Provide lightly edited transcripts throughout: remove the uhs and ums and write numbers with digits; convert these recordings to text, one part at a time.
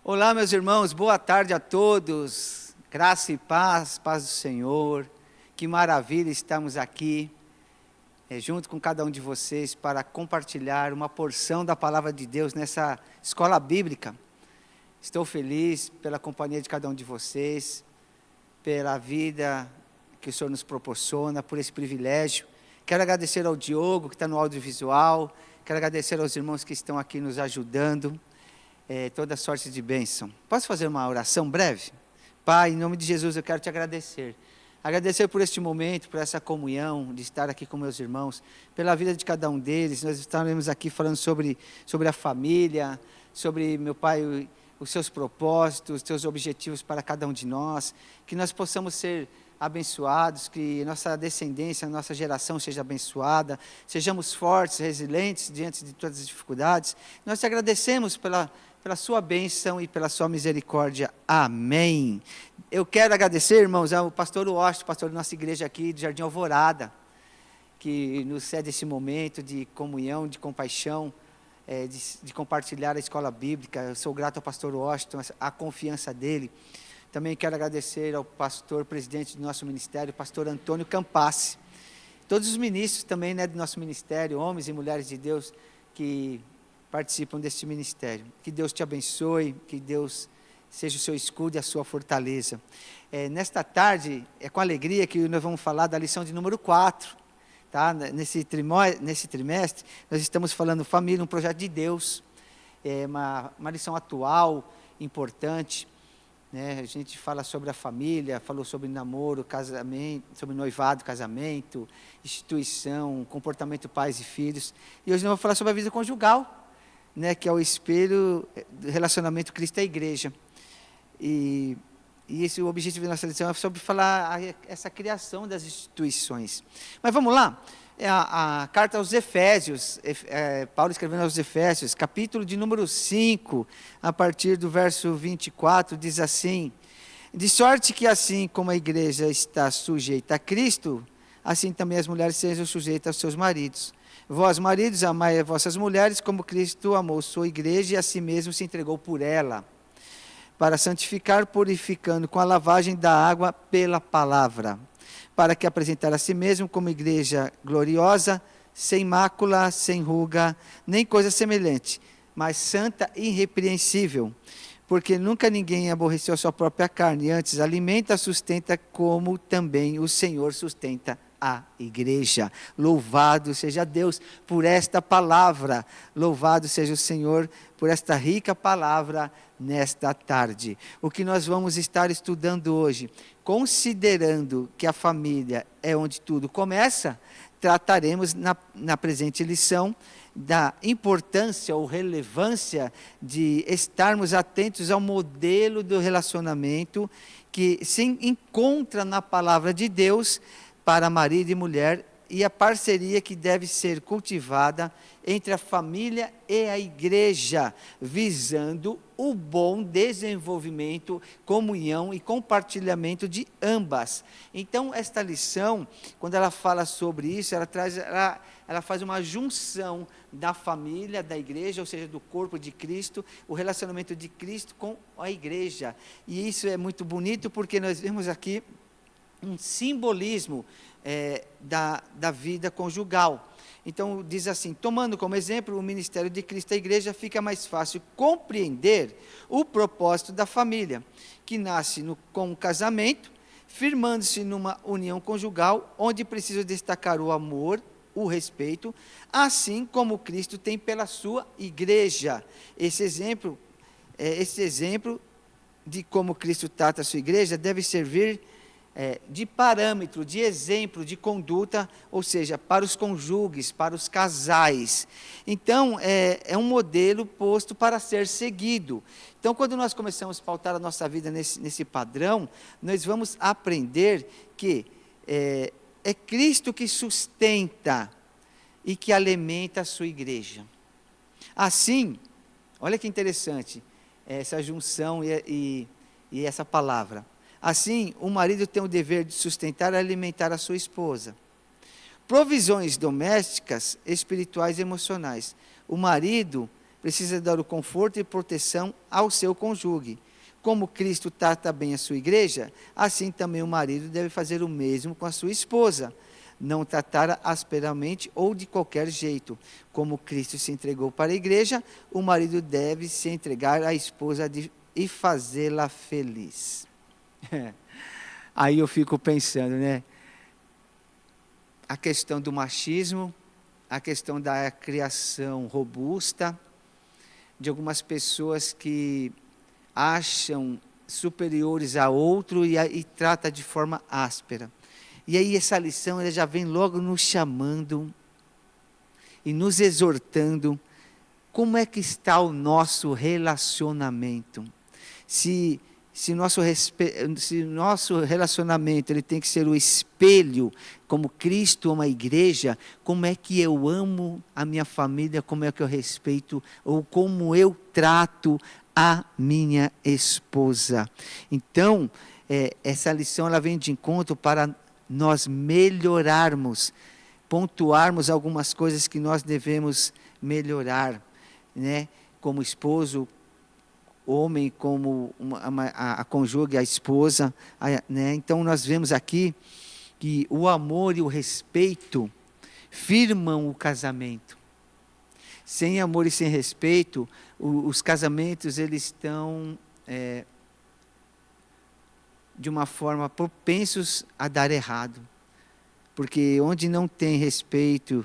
Olá, meus irmãos, boa tarde a todos. Graça e paz, paz do Senhor. Que maravilha estamos aqui, junto com cada um de vocês, para compartilhar uma porção da palavra de Deus nessa escola bíblica. Estou feliz pela companhia de cada um de vocês, pela vida que o Senhor nos proporciona, por esse privilégio. Quero agradecer ao Diogo, que está no audiovisual. Quero agradecer aos irmãos que estão aqui nos ajudando. Toda sorte de bênção. Posso fazer uma oração breve? Pai, em nome de Jesus, eu quero te agradecer. Agradecer por este momento, por essa comunhão, de estar aqui com meus irmãos, pela vida de cada um deles. Nós estaremos aqui falando sobre a família, sobre, meu Pai, os seus propósitos, os seus objetivos para cada um de nós, que nós possamos ser abençoados, que nossa descendência, nossa geração seja abençoada, sejamos fortes, resilientes diante de todas as dificuldades. Nós te agradecemos pela sua bênção e pela sua misericórdia. Amém. Eu quero agradecer, irmãos, ao pastor Washington, pastor da nossa igreja aqui, do Jardim Alvorada, que nos cede esse momento de comunhão, de compaixão, de compartilhar a escola bíblica. Eu sou grato ao pastor Washington, a confiança dele. Também quero agradecer ao pastor presidente do nosso ministério, pastor Antônio Campassi. Todos os ministros também, do nosso ministério, homens e mulheres de Deus que participam deste ministério. Que Deus te abençoe, que Deus seja o seu escudo e a sua fortaleza. Nesta tarde, é com alegria que nós vamos falar da lição de número 4. Tá? Nesse trimestre, nós estamos falando família, um projeto de Deus. É uma lição atual, importante. A gente fala sobre a família, falou sobre namoro, casamento, sobre noivado, casamento, instituição, comportamento pais e filhos. E hoje nós vamos falar sobre a vida conjugal, que é o espelho do relacionamento Cristo e a igreja. E o objetivo da nossa lição é sobre falar essa criação das instituições. Mas vamos lá? A carta aos Efésios, Paulo escrevendo aos Efésios, capítulo de número 5, a partir do verso 24, diz assim: de sorte que assim como a igreja está sujeita a Cristo, assim também as mulheres sejam sujeitas aos seus maridos. Vós, maridos, amai as vossas mulheres como Cristo amou sua igreja e a si mesmo se entregou por ela, para santificar, purificando com a lavagem da água pela palavra, para que apresentar a si mesmo como igreja gloriosa, sem mácula, sem ruga, nem coisa semelhante, mas santa e irrepreensível. Porque nunca ninguém aborreceu a sua própria carne, antes alimenta, sustenta, como também o Senhor sustenta a igreja. Louvado seja Deus por esta palavra, louvado seja o Senhor por esta rica palavra nesta tarde. O que nós vamos estar estudando hoje, considerando que a família é onde tudo começa, trataremos na presente lição da importância ou relevância de estarmos atentos ao modelo do relacionamento que se encontra na palavra de Deus para marido e mulher, e a parceria que deve ser cultivada entre a família e a igreja, visando o bom desenvolvimento, comunhão e compartilhamento de ambas. Então, esta lição, quando ela fala sobre isso, ela faz uma junção da família, da igreja, ou seja, do corpo de Cristo, o relacionamento de Cristo com a igreja. E isso é muito bonito, porque nós vemos aqui um simbolismo da vida conjugal. Então, diz assim: tomando como exemplo o ministério de Cristo à igreja, fica mais fácil compreender o propósito da família, que nasce com o casamento, firmando-se numa união conjugal, onde precisa destacar o amor, o respeito, assim como Cristo tem pela sua igreja. Esse exemplo de como Cristo trata a sua igreja deve servir de parâmetro, de exemplo, de conduta, ou seja, para os cônjuges, para os casais. Então, é um modelo posto para ser seguido. Então, quando nós começamos a pautar a nossa vida nesse padrão, nós vamos aprender que é Cristo que sustenta e que alimenta a sua igreja. Assim, olha que interessante, essa junção e essa palavra. Assim, o marido tem o dever de sustentar e alimentar a sua esposa. Provisões domésticas, espirituais e emocionais. O marido precisa dar o conforto e proteção ao seu cônjuge. Como Cristo trata bem a sua igreja, assim também o marido deve fazer o mesmo com a sua esposa. Não tratar asperamente ou de qualquer jeito. Como Cristo se entregou para a igreja, o marido deve se entregar à esposa e fazê-la feliz. Aí eu fico pensando, né? A questão do machismo, a questão da criação robusta, de algumas pessoas que acham superiores a outro e trata de forma áspera. E aí essa lição ela já vem logo nos chamando e nos exortando como é que está o nosso relacionamento. Se nosso relacionamento ele tem que ser o espelho, como Cristo ama a igreja, como é que eu amo a minha família, como é que eu respeito, ou como eu trato a minha esposa. Então, essa lição ela vem de encontro para nós melhorarmos, pontuarmos algumas coisas que nós devemos melhorar, né? Como esposo, homem, como a cônjuge, a esposa, né? Então nós vemos aqui que o amor e o respeito firmam o casamento. Sem amor e sem respeito, os casamentos eles estão de uma forma propensos a dar errado. Porque onde não tem respeito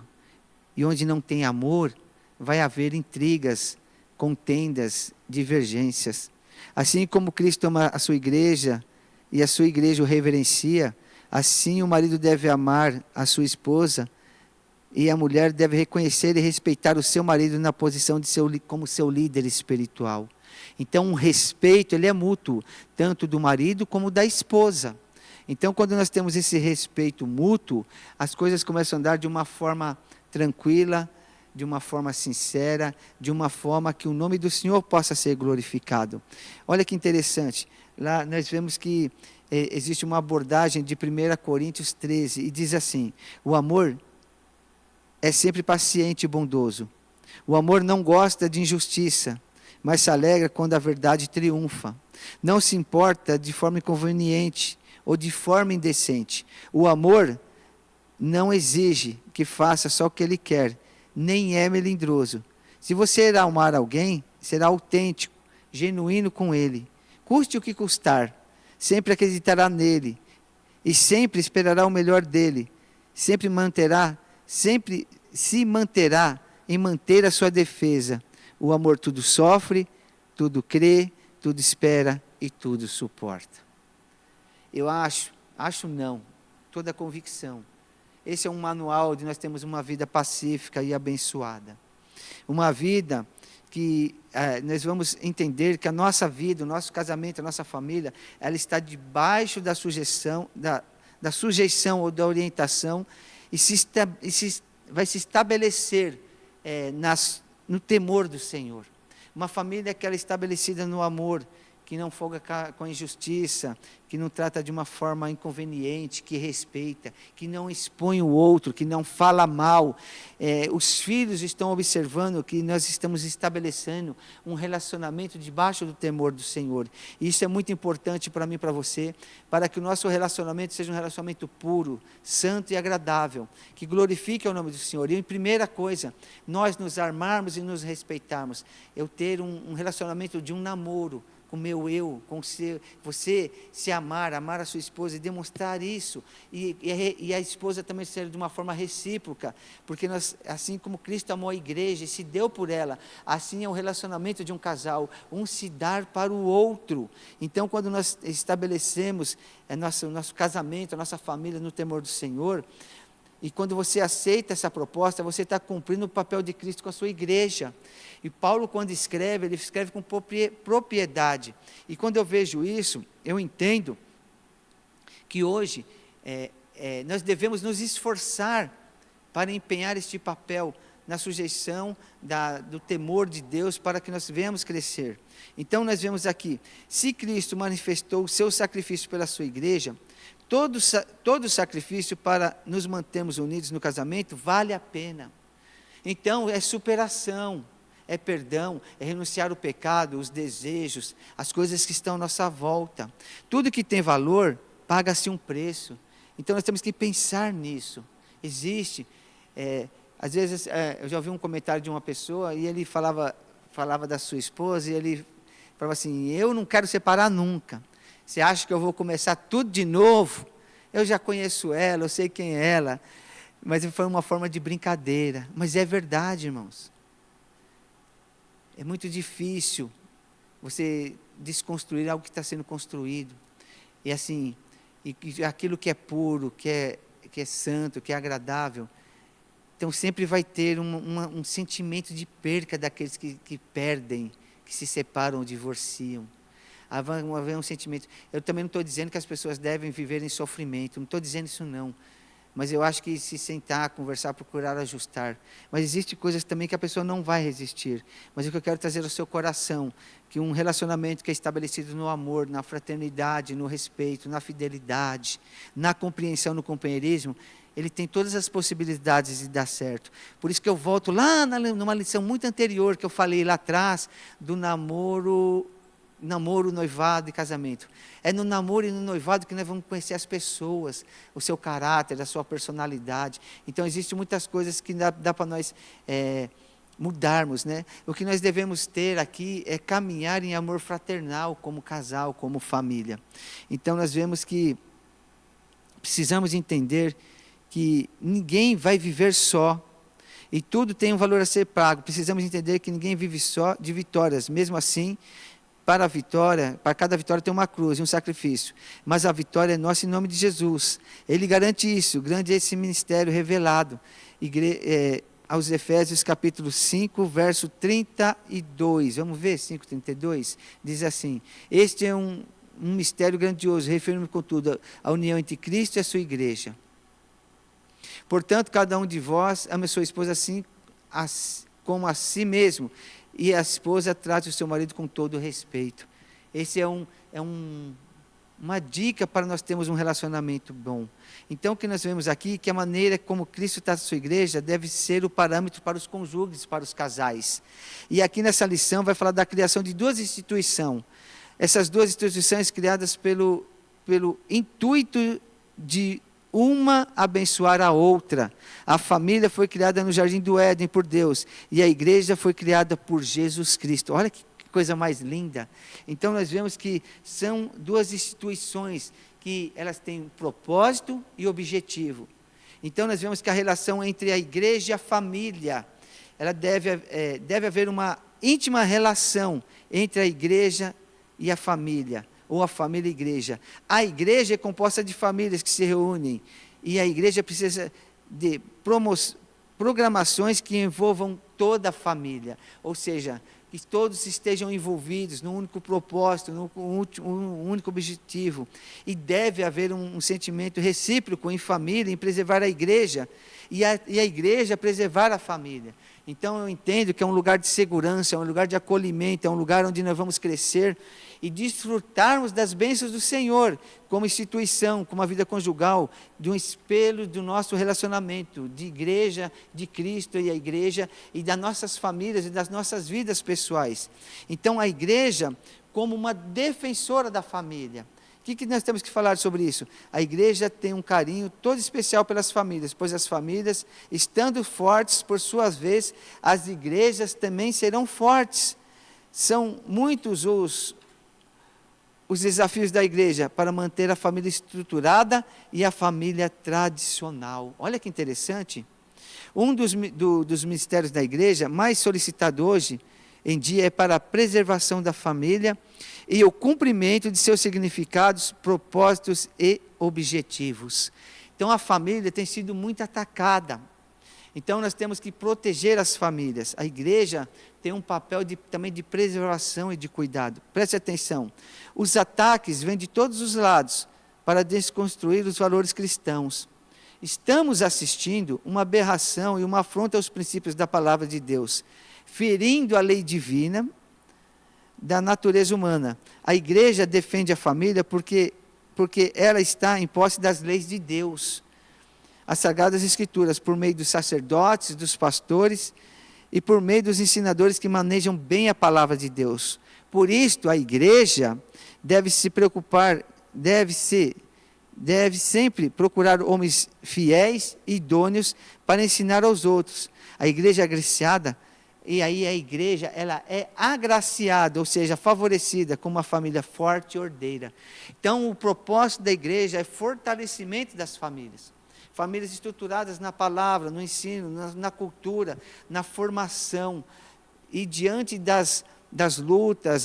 e onde não tem amor, vai haver intrigas, contendas, divergências. Assim como Cristo ama a sua igreja e a sua igreja o reverencia, assim o marido deve amar a sua esposa e a mulher deve reconhecer e respeitar o seu marido na posição como seu líder espiritual. Então, o respeito ele é mútuo, tanto do marido como da esposa. Então, quando nós temos esse respeito mútuo, as coisas começam a andar de uma forma tranquila, de uma forma sincera, de uma forma que o nome do Senhor possa ser glorificado. Olha que interessante, lá nós vemos que existe uma abordagem de 1 Coríntios 13, e diz assim: o amor é sempre paciente e bondoso. O amor não gosta de injustiça, mas se alegra quando a verdade triunfa. Não se importa de forma inconveniente ou de forma indecente. O amor não exige que faça só o que ele quer, nem é melindroso. Se você irá amar alguém, será autêntico, genuíno com ele. Custe o que custar, sempre acreditará nele e sempre esperará o melhor dele. Sempre se manterá em manter a sua defesa. O amor tudo sofre, tudo crê, tudo espera e tudo suporta. Eu acho não, toda convicção. Esse é um manual de nós termos uma vida pacífica e abençoada. Uma vida que nós vamos entender que a nossa vida, o nosso casamento, a nossa família, ela está debaixo da sujeição, da sujeição ou da orientação vai se estabelecer no temor do Senhor. Uma família que ela é estabelecida no amor, que não folga com a injustiça, que não trata de uma forma inconveniente, que respeita, que não expõe o outro, que não fala mal. Os filhos estão observando que nós estamos estabelecendo um relacionamento debaixo do temor do Senhor. E isso é muito importante para mim e para você, para que o nosso relacionamento seja um relacionamento puro, santo e agradável, que glorifique o nome do Senhor. E a primeira coisa, nós nos armarmos e nos respeitarmos, eu ter um relacionamento de um namoro, com o meu eu, com você se amar a sua esposa e demonstrar isso, e a esposa também ser de uma forma recíproca, porque nós, assim como Cristo amou a igreja e se deu por ela, assim é o relacionamento de um casal, um se dar para o outro. Então, quando nós estabelecemos nosso casamento, a nossa família no temor do Senhor, e quando você aceita essa proposta, você está cumprindo o papel de Cristo com a sua igreja. E Paulo, quando escreve, ele escreve com propriedade. E quando eu vejo isso, eu entendo que hoje nós devemos nos esforçar para empenhar este papel na sujeição do temor de Deus, para que nós venhamos crescer. Então nós vemos aqui, se Cristo manifestou o seu sacrifício pela sua igreja, todo sacrifício para nos mantermos unidos no casamento vale a pena. Então é superação, é perdão, é renunciar ao pecado, os desejos, as coisas que estão à nossa volta. Tudo que tem valor, paga-se um preço. Então nós temos que pensar nisso. Existe, às vezes, eu já ouvi um comentário de uma pessoa, e ele falava da sua esposa, e ele falava assim, eu não quero separar nunca. Você acha que eu vou começar tudo de novo? Eu já conheço ela, eu sei quem é ela. Mas foi uma forma de brincadeira. Mas é verdade, irmãos. É muito difícil você desconstruir algo que está sendo construído. E assim, aquilo que é puro, que é santo, que é agradável. Então sempre vai ter um sentimento de perca daqueles que perdem, que se separam ou divorciam. Vai haver um sentimento. Eu também não estou dizendo que as pessoas devem viver em sofrimento. Não estou dizendo isso não. Mas eu acho que se sentar, conversar, procurar ajustar. Mas existem coisas também que a pessoa não vai resistir. Mas o que eu quero trazer ao seu coração, que um relacionamento que é estabelecido no amor, na fraternidade, no respeito, na fidelidade, na compreensão, no companheirismo, ele tem todas as possibilidades de dar certo. Por isso que eu volto lá numa lição muito anterior, que eu falei lá atrás, do namoro, noivado e casamento. É no namoro e no noivado que nós vamos conhecer as pessoas, o seu caráter, a sua personalidade. Então, existem muitas coisas que dá para nós mudarmos, né? O que nós devemos ter aqui é caminhar em amor fraternal, como casal, como família. Então, nós vemos que precisamos entender que ninguém vai viver só, e tudo tem um valor a ser pago. Precisamos entender que ninguém vive só de vitórias. Mesmo assim, para cada vitória tem uma cruz e um sacrifício. Mas a vitória é nossa em nome de Jesus. Ele garante isso. Grande é esse ministério revelado. Aos Efésios capítulo 5, verso 32. Vamos ver, 5:32. Diz assim, este é um mistério grandioso, referindo contudo a união entre Cristo e a sua igreja. Portanto, cada um de vós ama a sua esposa assim como a si mesmo, e a esposa trate o seu marido com todo respeito. Esse é uma dica para nós termos um relacionamento bom. Então, o que nós vemos aqui, que a maneira como Cristo trata a sua igreja deve ser o parâmetro para os cônjuges, para os casais. E aqui nessa lição vai falar da criação de duas instituições. Essas duas instituições criadas pelo intuito de uma abençoar a outra. A família foi criada no Jardim do Éden por Deus, e a igreja foi criada por Jesus Cristo. Olha que coisa mais linda. Então nós vemos que são duas instituições que elas têm um propósito e objetivo. Então nós vemos que a relação entre a igreja e a família, ela deve haver uma íntima relação entre a igreja e a família, ou a família e a igreja. A igreja é composta de famílias que se reúnem, e a igreja precisa de programações que envolvam toda a família, ou seja, que todos estejam envolvidos num único propósito, num único objetivo. E deve haver um sentimento recíproco em família, em preservar a igreja, e a igreja preservar a família. Então eu entendo que é um lugar de segurança, é um lugar de acolhimento, é um lugar onde nós vamos crescer e desfrutarmos das bênçãos do Senhor, como instituição, como a vida conjugal, de um espelho do nosso relacionamento, de igreja, de Cristo e a igreja, e das nossas famílias e das nossas vidas pessoais. Então a igreja como uma defensora da família. O que nós temos que falar sobre isso? A igreja tem um carinho todo especial pelas famílias, pois as famílias, estando fortes, por sua vez, as igrejas também serão fortes. São muitos os desafios da igreja para manter a família estruturada e a família tradicional. Olha que interessante. Um dos ministérios da igreja mais solicitado hoje em dia é para a preservação da família e o cumprimento de seus significados, propósitos e objetivos. Então a família tem sido muito atacada. Então nós temos que proteger as famílias. A igreja tem um papel também de preservação e de cuidado. Preste atenção. Os ataques vêm de todos os lados para desconstruir os valores cristãos. Estamos assistindo uma aberração e uma afronta aos princípios da palavra de Deus, ferindo a lei divina da natureza humana. A igreja defende a família porque ela está em posse das leis de Deus. As Sagradas Escrituras, por meio dos sacerdotes, dos pastores, e por meio dos ensinadores que manejam bem a palavra de Deus. Por isto, a igreja deve se preocupar, deve sempre procurar homens fiéis e idôneos para ensinar aos outros. A igreja agraciada, e aí a igreja, ela é agraciada, ou seja, favorecida com uma família forte e ordeira. Então, o propósito da igreja é fortalecimento das famílias. Famílias estruturadas na palavra, no ensino, na cultura, na formação. E diante das lutas,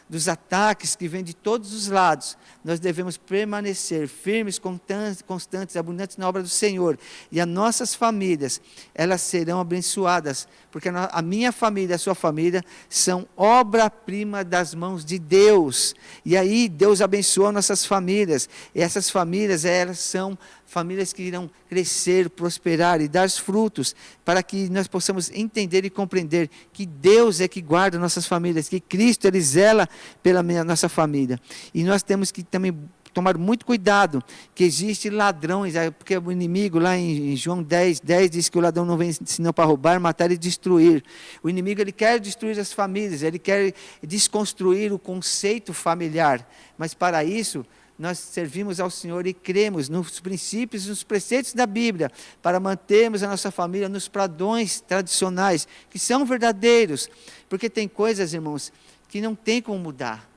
dos ataques que vêm de todos os lados, nós devemos permanecer firmes, constantes, abundantes na obra do Senhor. E as nossas famílias, elas serão abençoadas, porque a minha família, a sua família, são obra-prima das mãos de Deus. E aí Deus abençoa nossas famílias. E essas famílias, elas são famílias que irão crescer, prosperar e dar frutos, para que nós possamos entender e compreender que Deus é que guarda nossas famílias, que Cristo, Ele zela pela nossa família. E nós temos que também tomar muito cuidado, que existem ladrões, porque o inimigo lá em João 10 diz que o ladrão não vem senão para roubar, matar e destruir. O inimigo, ele quer destruir as famílias, ele quer desconstruir o conceito familiar, mas para isso nós servimos ao Senhor e cremos nos princípios e nos preceitos da Bíblia, para mantermos a nossa família nos padrões tradicionais, que são verdadeiros, porque tem coisas, irmãos, que não tem como mudar.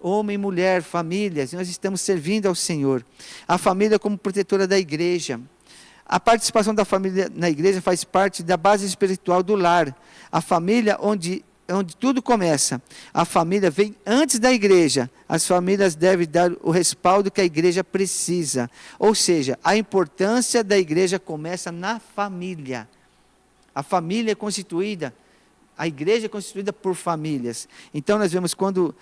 Homem, mulher, famílias, nós estamos servindo ao Senhor. A família como protetora da igreja. A participação da família na igreja faz parte da base espiritual do lar. A família onde tudo começa. A família vem antes da igreja. As famílias devem dar o respaldo que a igreja precisa. Ou seja, a importância da igreja começa na família. A família é constituída, a igreja é constituída por famílias. Então nós vemos quando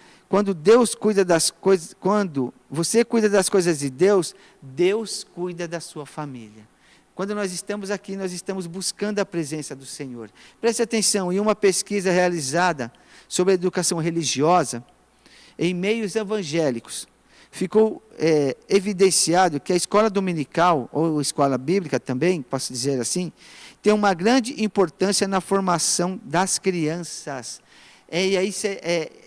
Deus cuida das coisas, quando você cuida das coisas de Deus, Deus cuida da sua família. Quando nós estamos aqui, nós estamos buscando a presença do Senhor. Preste atenção, em uma pesquisa realizada sobre a educação religiosa, em meios evangélicos, ficou evidenciado que a escola dominical, ou escola bíblica também, posso dizer assim, tem uma grande importância na formação das crianças. E aí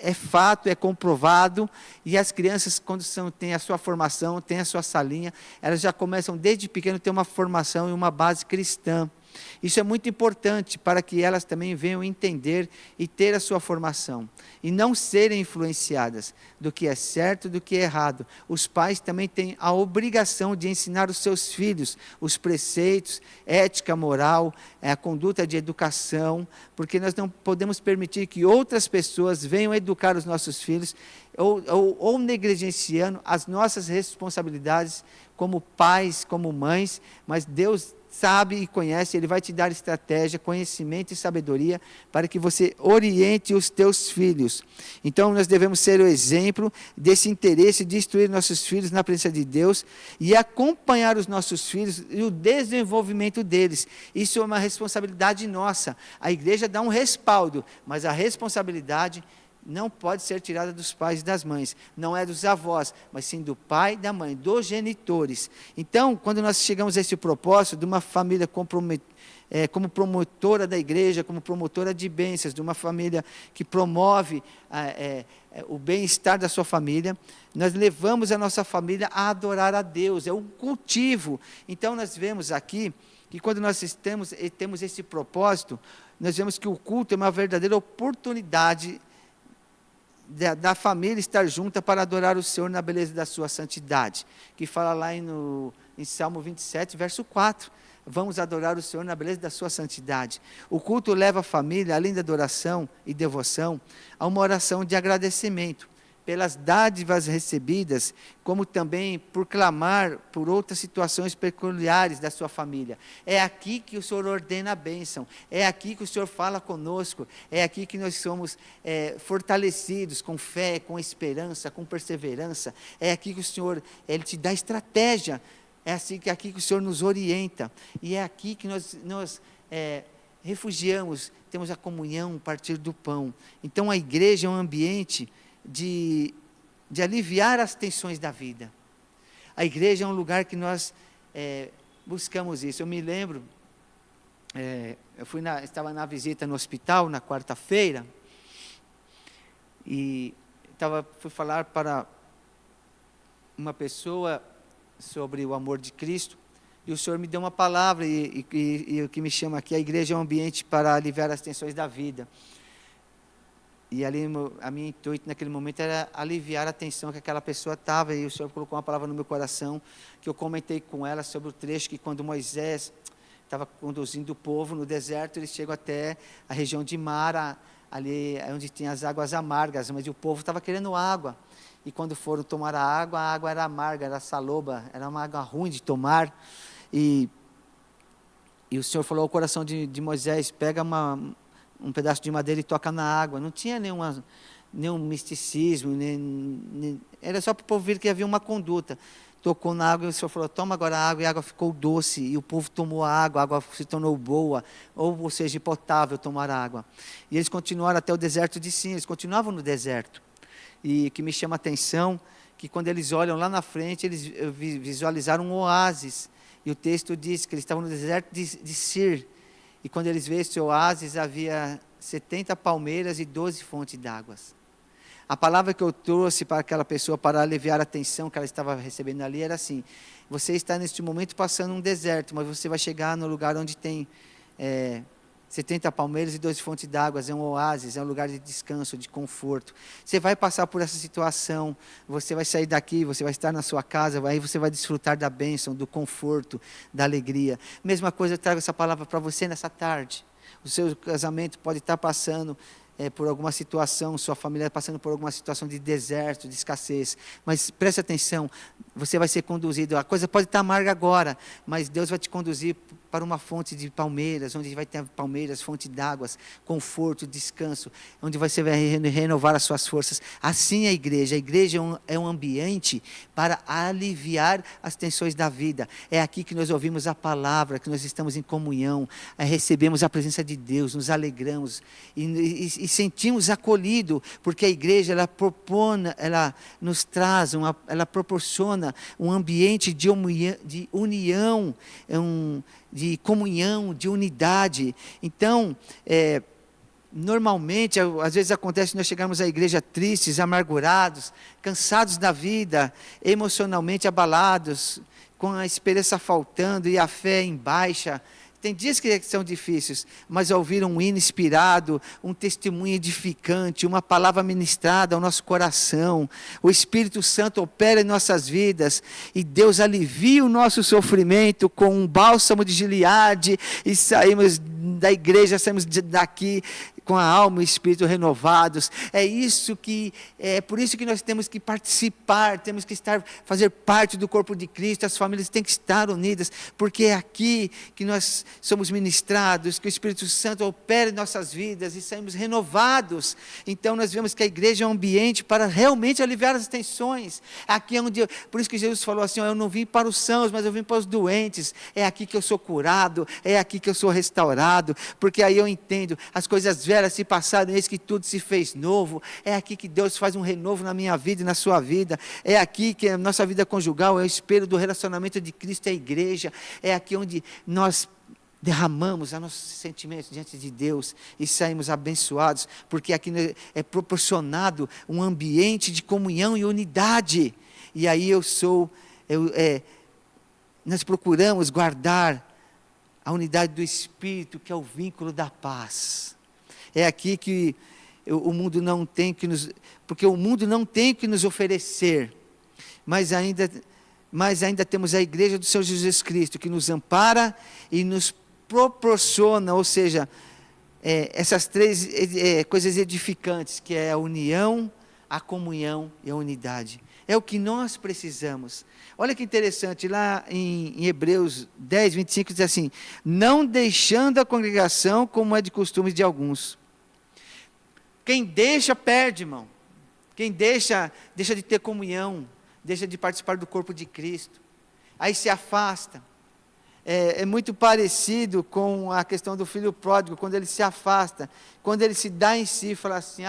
é fato, é comprovado, e as crianças, quando têm a sua formação, têm a sua salinha, elas já começam desde pequeno a ter uma formação e uma base cristã. Isso é muito importante para que elas também venham entender e ter a sua formação, e não serem influenciadas do que é certo e do que é errado. Os pais também têm a obrigação de ensinar os seus filhos os preceitos, ética, moral, a conduta de educação, porque nós não podemos permitir que outras pessoas venham educar os nossos filhos, ou negligenciando as nossas responsabilidades como pais, como mães, mas Deus sabe e conhece, Ele vai te dar estratégia, conhecimento e sabedoria para que você oriente os teus filhos. Então nós devemos ser o exemplo desse interesse de instruir nossos filhos na presença de Deus e acompanhar os nossos filhos e o desenvolvimento deles. Isso é uma responsabilidade nossa. A igreja dá um respaldo, mas a responsabilidade não pode ser tirada dos pais e das mães, não é dos avós, mas sim do pai e da mãe, dos genitores. Então, quando nós chegamos a esse propósito de uma família como promotora da igreja, como promotora de bênçãos, de uma família que promove o bem-estar da sua família, nós levamos a nossa família a adorar a Deus, é um cultivo. Então, nós vemos aqui que quando nós temos esse propósito, nós vemos que o culto é uma verdadeira oportunidade da família estar junta para adorar o Senhor na beleza da sua santidade, que fala lá em Salmo 27, verso 4, vamos adorar o Senhor na beleza da sua santidade. O culto leva a família, além da adoração e devoção, a uma oração de agradecimento pelas dádivas recebidas, como também por clamar por outras situações peculiares da sua família. É aqui que o Senhor ordena a bênção, é aqui que o Senhor fala conosco, é aqui que nós somos fortalecidos com fé, com esperança, com perseverança, é aqui que o Senhor Ele te dá estratégia, é aqui que o Senhor nos orienta, e é aqui que nós refugiamos, temos a comunhão, o partir do pão. Então a igreja é um ambiente de aliviar as tensões da vida. A igreja é um lugar que nós buscamos isso. Eu me lembro estava na visita no hospital na quarta-feira, e fui falar para uma pessoa sobre o amor de Cristo, e o Senhor me deu uma palavra, e o que me chama aqui, a igreja é um ambiente para aliviar as tensões da vida. E ali, a minha intuito naquele momento era aliviar a tensão que aquela pessoa estava, e o Senhor colocou uma palavra no meu coração, que eu comentei com ela sobre o trecho que quando Moisés estava conduzindo o povo no deserto, eles chegam até a região de Mara, ali onde tinha as águas amargas, mas o povo estava querendo água, e quando foram tomar a água era amarga, era saloba, era uma água ruim de tomar, e o Senhor falou ao coração de Moisés, pega um pedaço de madeira e toca na água. Não tinha nenhum misticismo, era só para o povo ver que havia uma conduta. Tocou na água e o Senhor falou, toma agora a água, e a água ficou doce, e o povo tomou a água se tornou boa, ou seja, potável tomar a água. E eles continuaram até o deserto de Sim, eles continuavam no deserto. E o que me chama a atenção, que quando eles olham lá na frente, eles visualizaram um oásis, e o texto diz que eles estavam no deserto de Sir, e quando eles veem esse oásis, havia 70 palmeiras e 12 fontes d'águas. A palavra que eu trouxe para aquela pessoa, para aliviar a tensão que ela estava recebendo ali, era assim, você está neste momento passando um deserto, mas você vai chegar no lugar onde tem 70 palmeiras e 12 fontes d'água, é um oásis, é um lugar de descanso, de conforto. Você vai passar por essa situação, você vai sair daqui, você vai estar na sua casa, aí você vai desfrutar da bênção, do conforto, da alegria. Mesma coisa, eu trago essa palavra para você nessa tarde. O seu casamento pode estar passando por alguma situação, sua família passando por alguma situação de deserto, de escassez, mas preste atenção, você vai ser conduzido, a coisa pode estar amarga agora, mas Deus vai te conduzir para uma fonte de palmeiras, onde vai ter palmeiras, fonte d'águas, conforto, descanso, onde você vai renovar as suas forças. Assim é a igreja é um ambiente para aliviar as tensões da vida, é aqui que nós ouvimos a palavra, que nós estamos em comunhão, recebemos a presença de Deus, nos alegramos e sentimos acolhido, porque a igreja ela nos traz, ela proporciona um ambiente de união, de comunhão, de unidade. Então, normalmente, às vezes acontece nós chegamos à igreja tristes, amargurados, cansados da vida, emocionalmente abalados, com a esperança faltando e a fé em baixa. Tem dias que são difíceis, mas ao ouvir um hino inspirado, um testemunho edificante, uma palavra ministrada ao nosso coração, o Espírito Santo opera em nossas vidas, e Deus alivia o nosso sofrimento com um bálsamo de Gileade, e saímos da igreja, saímos daqui com a alma e o espírito renovados. É por isso que nós temos que participar, temos que fazer parte do corpo de Cristo, as famílias têm que estar unidas, porque é aqui que nós somos ministrados, que o Espírito Santo opera em nossas vidas e saímos renovados. Então nós vemos que a igreja é um ambiente para realmente aliviar as tensões. Aqui é onde, por isso que Jesus falou assim, eu não vim para os sãos, mas eu vim para os doentes. É aqui que eu sou curado, é aqui que eu sou restaurado, porque aí eu entendo, as coisas velhas se passaram, eis que tudo se fez novo. É aqui que Deus faz um renovo na minha vida e na sua vida. É aqui que a nossa vida conjugal é o espelho do relacionamento de Cristo e a igreja. É aqui onde nós derramamos os nossos sentimentos diante de Deus e saímos abençoados, porque aqui é proporcionado um ambiente de comunhão e unidade. E aí nós procuramos guardar a unidade do Espírito, que é o vínculo da paz. É aqui que o mundo não tem que nos... Porque o mundo não tem que nos oferecer, mas ainda temos a igreja do Senhor Jesus Cristo, que nos ampara e nos proporciona, ou seja, essas três coisas edificantes, que é a união, a comunhão e a unidade. É o que nós precisamos. Olha que interessante, lá em Hebreus 10, 25, diz assim, não deixando a congregação como é de costume de alguns. Quem deixa, perde, irmão. Quem deixa de ter comunhão, deixa de participar do corpo de Cristo. Aí se afasta. É muito parecido com a questão do filho pródigo, quando ele se afasta, quando ele se dá em si, fala assim,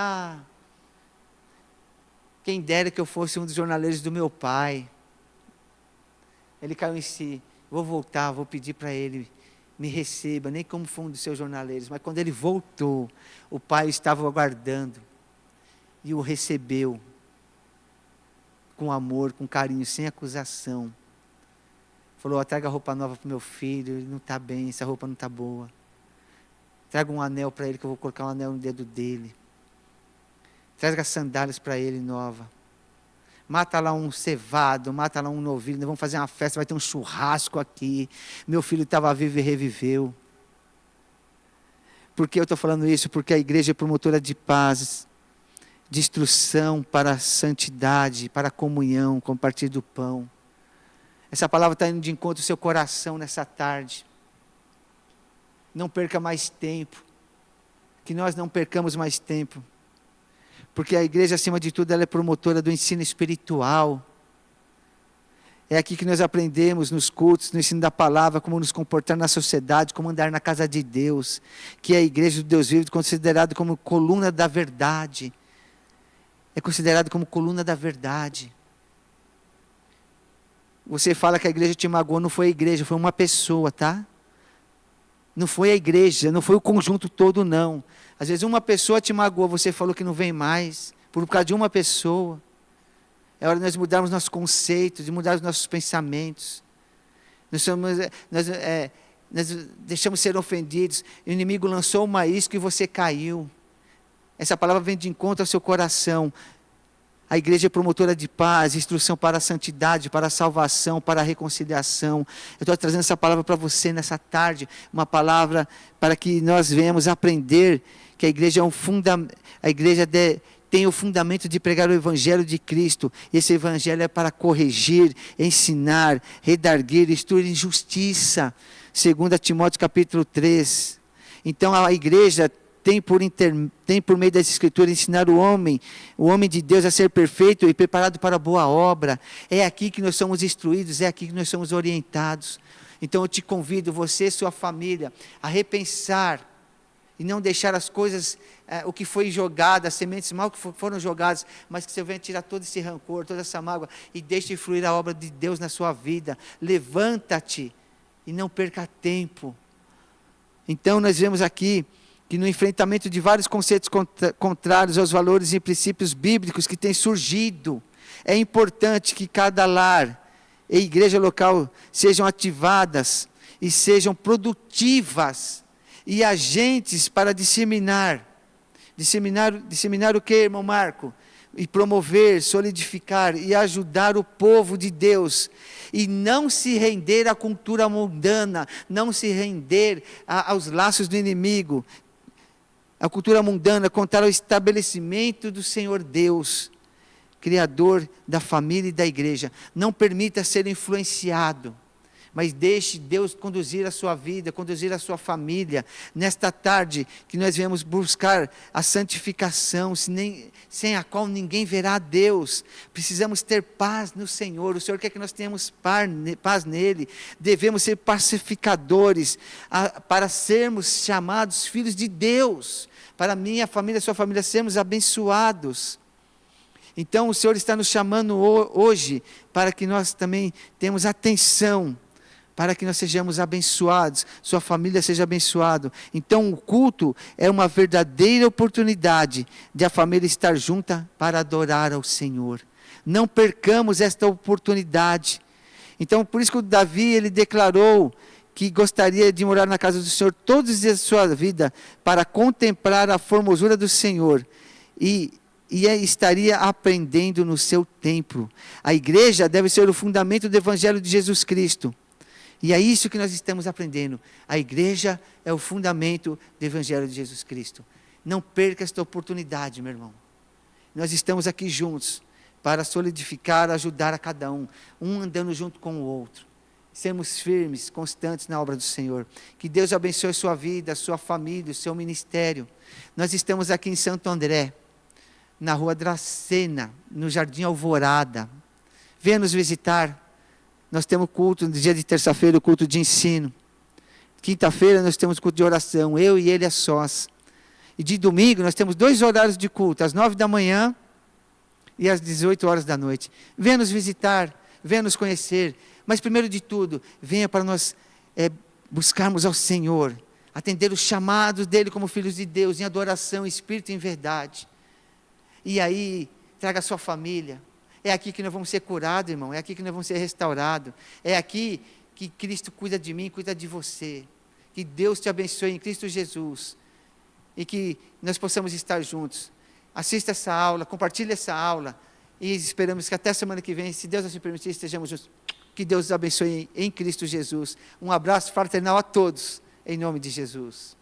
quem dera que eu fosse um dos jornaleiros do meu pai. Ele caiu em si, vou voltar, vou pedir para ele me receba, nem como foi um dos seus jornaleiros. Mas quando ele voltou, o pai estava aguardando e o recebeu com amor, com carinho, sem acusação. Falou, traga roupa nova para o meu filho, ele não está bem, essa roupa não está boa. Traga um anel para ele, que eu vou colocar um anel no dedo dele. Traga sandálias para ele nova. Mata lá um cevado, mata lá um novilho, nós vamos fazer uma festa, vai ter um churrasco aqui. Meu filho estava vivo e reviveu. Por que eu estou falando isso? Porque a igreja é promotora de paz, de instrução para a santidade, para a comunhão, compartilhar do pão. Essa palavra está indo de encontro ao seu coração nessa tarde. Não perca mais tempo. Que nós não percamos mais tempo. Porque a igreja, acima de tudo, ela é promotora do ensino espiritual. É aqui que nós aprendemos nos cultos, no ensino da palavra, como nos comportar na sociedade, como andar na casa de Deus. Que é a igreja do Deus vivo, considerado como coluna da verdade. É considerado como coluna da verdade. Você fala que a igreja te magoou, não foi a igreja, foi uma pessoa, tá? Não foi a igreja, não foi o conjunto todo, não. Às vezes uma pessoa te magoou, você falou que não vem mais, por causa de uma pessoa. É hora de nós mudarmos nossos conceitos, de mudar os nossos pensamentos. Nós deixamos ser ofendidos. O inimigo lançou uma isca e você caiu. Essa palavra vem de encontro ao seu coração. A igreja é promotora de paz, instrução para a santidade, para a salvação, para a reconciliação. Eu estou trazendo essa palavra para você nessa tarde, uma palavra para que nós venhamos aprender que a igreja tem o fundamento de pregar o evangelho de Cristo. E esse evangelho é para corrigir, ensinar, redarguir, instruir em justiça. 2 Timóteo capítulo 3. Então a igreja tem por meio das escrituras ensinar o homem de Deus a ser perfeito e preparado para a boa obra. É aqui que nós somos instruídos, é aqui que nós somos orientados. Então eu te convido, você e sua família, a repensar e não deixar as coisas, o que foi jogado, as sementes mal que foram jogadas, mas que você venha tirar todo esse rancor, toda essa mágoa e deixe fluir a obra de Deus na sua vida. Levanta-te e não perca tempo. Então nós vemos aqui que no enfrentamento de vários conceitos contrários aos valores e princípios bíblicos que têm surgido, é importante que cada lar e igreja local sejam ativadas e sejam produtivas e agentes para disseminar o que, irmão Marco? E promover, solidificar e ajudar o povo de Deus, e não se render à cultura mundana, não se render aos laços do inimigo, a cultura mundana, contar ao estabelecimento do Senhor Deus, Criador da família e da igreja. Não permita ser influenciado, mas deixe Deus conduzir a sua vida, conduzir a sua família. Nesta tarde, que nós viemos buscar a santificação, sem a qual ninguém verá a Deus. Precisamos ter paz no Senhor. O Senhor quer que nós tenhamos paz nele. Devemos ser pacificadores, para sermos chamados filhos de Deus. Para minha família, sua família, sermos abençoados. Então o Senhor está nos chamando hoje, para que nós também tenhamos atenção, para que nós sejamos abençoados, sua família seja abençoada. Então o culto é uma verdadeira oportunidade de a família estar junta para adorar ao Senhor. Não percamos esta oportunidade. Então por isso que o Davi, ele declarou que gostaria de morar na casa do Senhor todos os dias da sua vida, para contemplar a formosura do Senhor, e estaria aprendendo no seu templo. A igreja deve ser o fundamento do Evangelho de Jesus Cristo. E é isso que nós estamos aprendendo. A igreja é o fundamento do Evangelho de Jesus Cristo. Não perca esta oportunidade, meu irmão. Nós estamos aqui juntos para solidificar, ajudar a cada um andando junto com o outro. Sermos firmes, constantes na obra do Senhor. Que Deus abençoe a sua vida, a sua família, o seu ministério. Nós estamos aqui em Santo André, na rua Dracena, no Jardim Alvorada. Venha nos visitar. Nós temos culto no dia de terça-feira, o culto de ensino. Quinta-feira nós temos culto de oração, eu e ele a sós. E de domingo nós temos 2 horários de culto, às 9 da manhã e às 18 horas da noite. Venha nos visitar, venha nos conhecer. Mas primeiro de tudo, venha para nós buscarmos ao Senhor, atender os chamados dEle como filhos de Deus, em adoração, em espírito e em verdade. E aí, traga a sua família. É aqui que nós vamos ser curados, irmão. É aqui que nós vamos ser restaurados. É aqui que Cristo cuida de mim, cuida de você. Que Deus te abençoe em Cristo Jesus. E que nós possamos estar juntos. Assista essa aula, compartilhe essa aula. E esperamos que até semana que vem, se Deus assim permitir, estejamos juntos. Que Deus os abençoe em Cristo Jesus. Um abraço fraternal a todos, em nome de Jesus.